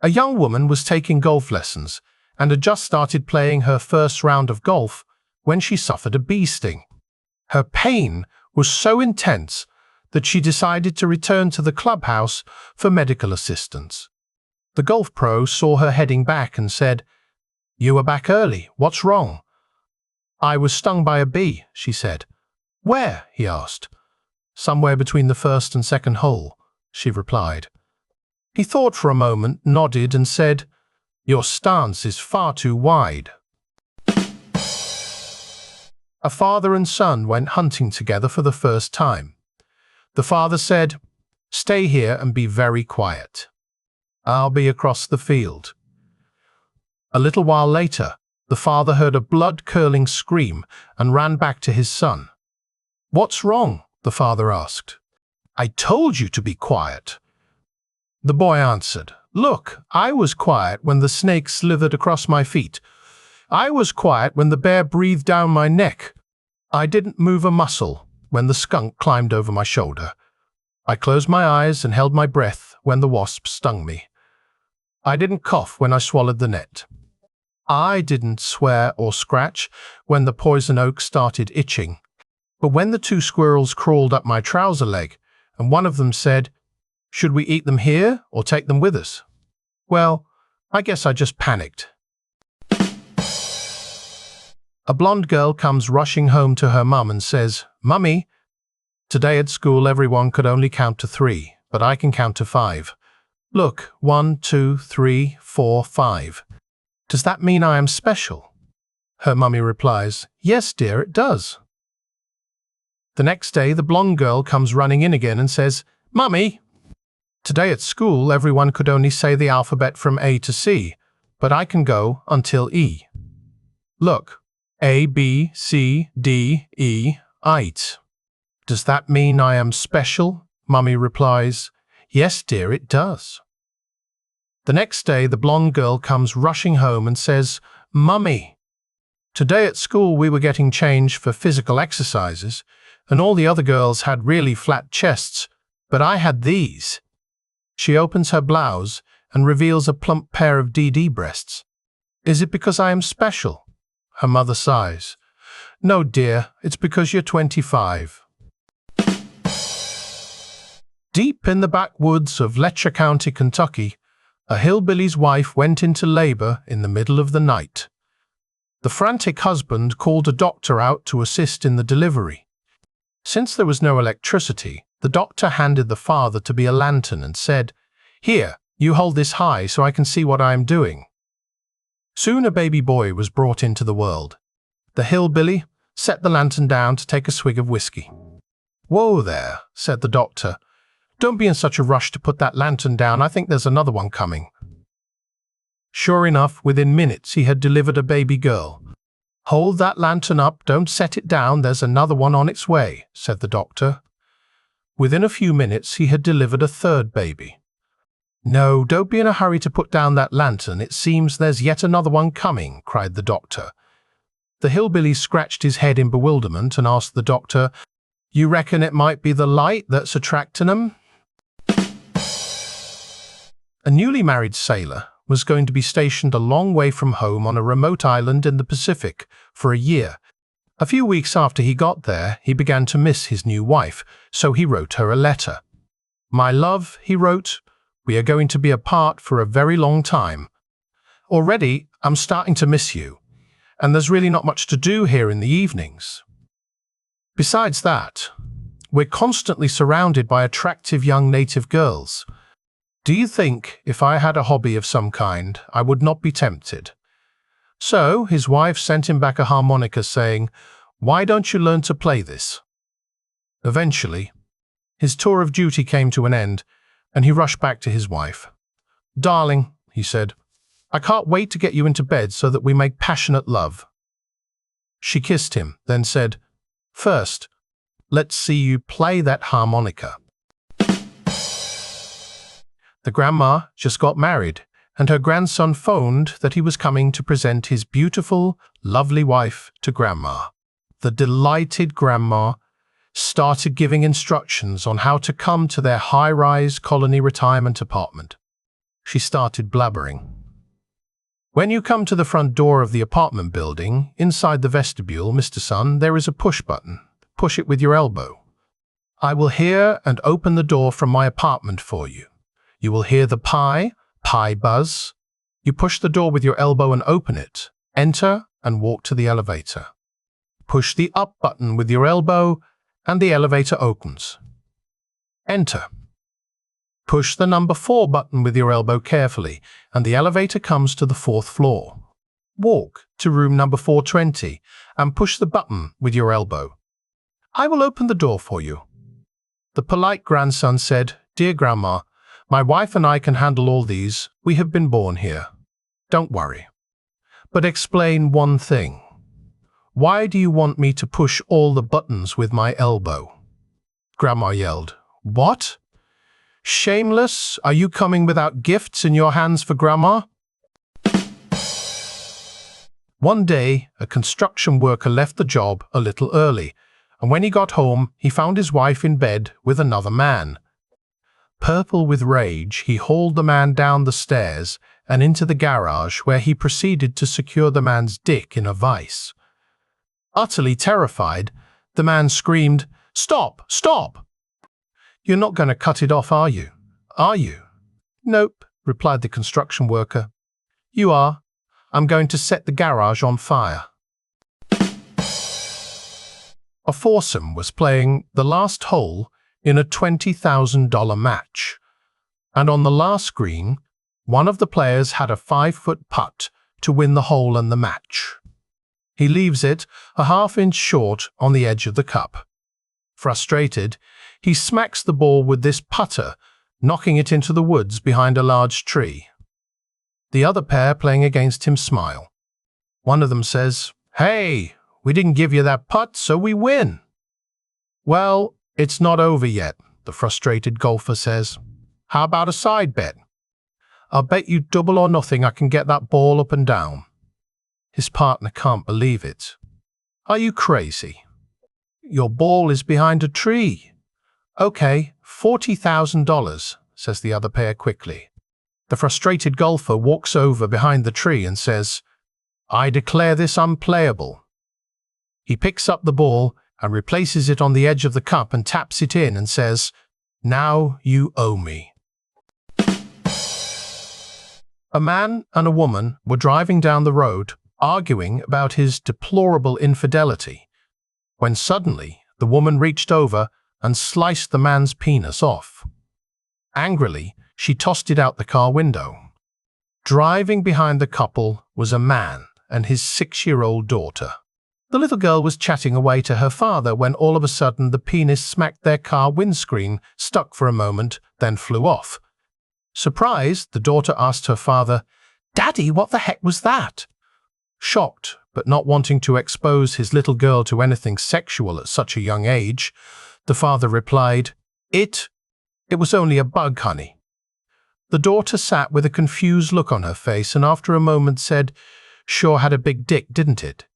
A young woman was taking golf lessons and had just started playing her first round of golf when she suffered a bee sting. Her pain was so intense that she decided to return to the clubhouse for medical assistance. The golf pro saw her heading back and said, "You were back early. What's wrong?" "I was stung by a bee," she said. "Where?" he asked. "Somewhere between the first and second hole," she replied. He thought for a moment, nodded and said, "Your stance is far too wide." A father and son went hunting together for the first time. The father said, "Stay here and be very quiet. I'll be across the field." A little while later, the father heard a blood-curdling scream and ran back to his son. "What's wrong?" the father asked. "I told you to be quiet." The boy answered, "Look, I was quiet when the snake slithered across my feet. I was quiet when the bear breathed down my neck. I didn't move a muscle when the skunk climbed over my shoulder. I closed my eyes and held my breath when the wasp stung me. I didn't cough when I swallowed the net. I didn't swear or scratch when the poison oak started itching. But when the two squirrels crawled up my trouser leg and one of them said, 'Should we eat them here or take them with us?' Well, I guess I just panicked." A blonde girl comes rushing home to her mum and says, "Mummy, today at school everyone could only count to 3, but I can count to 5. Look, 1, 2, 3, 4, 5. Does that mean I am special?" Her mummy replies, "Yes, dear, it does." The next day, the blonde girl comes running in again and says, "Mummy, today at school everyone could only say the alphabet from A to C, but I can go until E. Look, A, B, C, D, E, 8. Does that mean I am special?" Mummy replies, "Yes, dear, it does." The next day, the blonde girl comes rushing home and says, "Mummy, today at school we were getting changed for physical exercises, and all the other girls had really flat chests, but I had these." She opens her blouse and reveals a plump pair of DD breasts. "Is it because I am special?" Her mother sighs. "No, dear, it's because you're 25. Deep in the backwoods of Letcher County, Kentucky, a hillbilly's wife went into labor in the middle of the night. The frantic husband called a doctor out to assist in the delivery. Since there was no electricity, the doctor handed the father to be a lantern and said, "Here, you hold this high so I can see what I am doing." Soon a baby boy was brought into the world. The hillbilly set the lantern down to take a swig of whiskey. "Whoa there," said the doctor. "Don't be in such a rush to put that lantern down. I think there's another one coming." Sure enough, within minutes he had delivered a baby girl. "Hold that lantern up, don't set it down, there's another one on its way," said the doctor. Within a few minutes he had delivered a third baby. "No, don't be in a hurry to put down that lantern, it seems there's yet another one coming," cried the doctor. The hillbilly scratched his head in bewilderment and asked the doctor, "You reckon it might be the light that's attracting 'em?" A newly married sailor was going to be stationed a long way from home on a remote island in the Pacific for a year. A few weeks after he got there, he began to miss his new wife, so he wrote her a letter. "My love," he wrote, "we are going to be apart for a very long time. Already, I'm starting to miss you, and there's really not much to do here in the evenings. Besides that, we're constantly surrounded by attractive young native girls. Do you think, if I had a hobby of some kind, I would not be tempted?" So his wife sent him back a harmonica saying, "Why don't you learn to play this?" Eventually, his tour of duty came to an end, and he rushed back to his wife. "Darling," he said, "I can't wait to get you into bed so that we make passionate love." She kissed him, then said, "First, let's see you play that harmonica." The grandma just got married, and her grandson phoned that he was coming to present his beautiful, lovely wife to Grandma. The delighted Grandma started giving instructions on how to come to their high-rise colony retirement apartment. She started blabbering. When you come to the front door of the apartment building, inside the vestibule, Mr. Sun, there is a push button. Push it with your elbow. I will hear and open the door from my apartment for you. You will hear the pie buzz. You push the door with your elbow and open it. Enter and walk to the elevator. Push the up button with your elbow and the elevator opens. Enter. Push the number 4 button with your elbow carefully and the elevator comes to the 4th floor. Walk to room number 420 and push the button with your elbow. I will open the door for you. The polite grandson said, Dear Grandma, my wife and I can handle all these. We have been born here. Don't worry. But explain one thing. Why do you want me to push all the buttons with my elbow? Grandma yelled. What? Shameless? Are you coming without gifts in your hands for Grandma? One day, a construction worker left the job a little early, and when he got home, he found his wife in bed with another man. Purple with rage, he hauled the man down the stairs and into the garage where he proceeded to secure the man's dick in a vice. Utterly terrified, the man screamed, Stop! Stop! You're not going to cut it off, are you? Are you? Nope, replied the construction worker. You are. I'm going to set the garage on fire. A foursome was playing the last hole in a $20,000 match, and on the last green, one of the players had a 5-foot putt to win the hole and the match. He leaves it a half-inch short on the edge of the cup. Frustrated, he smacks the ball with this putter, knocking it into the woods behind a large tree. The other pair playing against him smile. One of them says, Hey, we didn't give you that putt, so we win. Well, it's not over yet, the frustrated golfer says. How about a side bet? I'll bet you double or nothing I can get that ball up and down. His partner can't believe it. Are you crazy? Your ball is behind a tree. Okay, $40,000, says the other pair quickly. The frustrated golfer walks over behind the tree and says, I declare this unplayable. He picks up the ball and replaces it on the edge of the cup and taps it in and says, Now you owe me. A man and a woman were driving down the road, arguing about his deplorable infidelity, when suddenly the woman reached over and sliced the man's penis off. Angrily, she tossed it out the car window. Driving behind the couple was a man and his 6-year-old daughter. The little girl was chatting away to her father when all of a sudden the penis smacked their car windscreen, stuck for a moment, then flew off. Surprised, the daughter asked her father, Daddy, what the heck was that? Shocked, but not wanting to expose his little girl to anything sexual at such a young age, the father replied, It was only a bug, honey. The daughter sat with a confused look on her face and after a moment said, Sure had a big dick, didn't it?